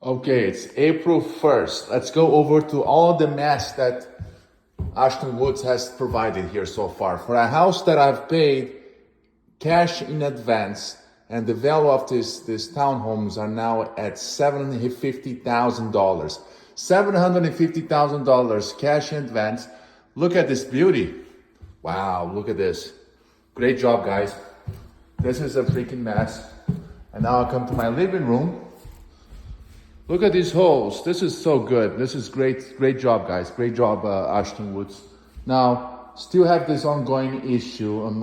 Okay, it's April 1st. Let's go over to all the mess that Ashton Woods has provided here so far. For a house that I've paid cash in advance, and the value of these townhomes are now at $750,000. $750,000 cash in advance. Look at this beauty. Wow, look at this. Great job, guys. This is a freaking mess. And now I'll come to my living room. Look at these holes. This is so good. This is great. Great job, guys. Great job, Ashton Woods. Now, still have this ongoing issue on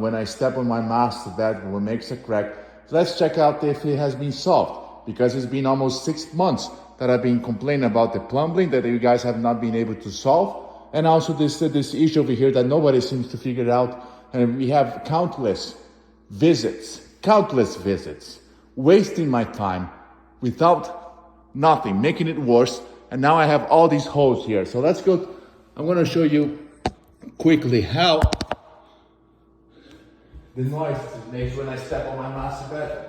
when I step on my master bedroom, it makes a crack. Let's check out if it has been solved, because it's been almost 6 months that I've been complaining about the plumbing that you guys have not been able to solve, and also this issue over here that nobody seems to figure out. And we have countless visits, wasting my time without nothing, making it worse. And now I have all these holes here. So let's go. I'm going to show you quickly how the noise it makes when I step on my master bedroom.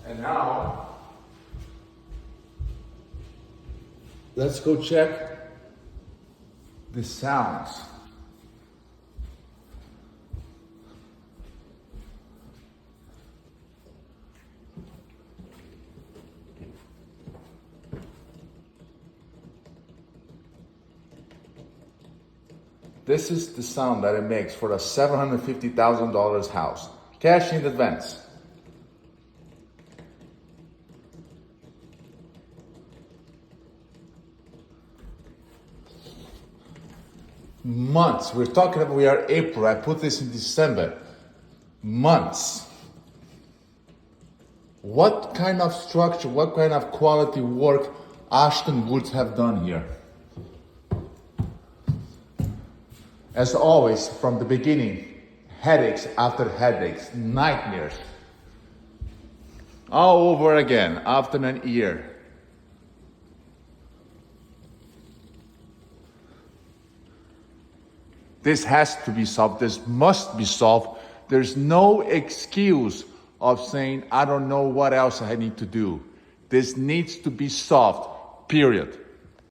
And now, let's go check the sounds. This is the sound that it makes for a $750,000 house. Cash in advance. Months. We're talking about, we are April. I put this in December. Months. What kind of structure, what kind of quality work Ashton Woods have done here? As always, from the beginning, headaches after headaches, nightmares. All over again after a year. This has to be solved. This must be solved. There's no excuse of saying, I don't know what else I need to do. This needs to be solved, period.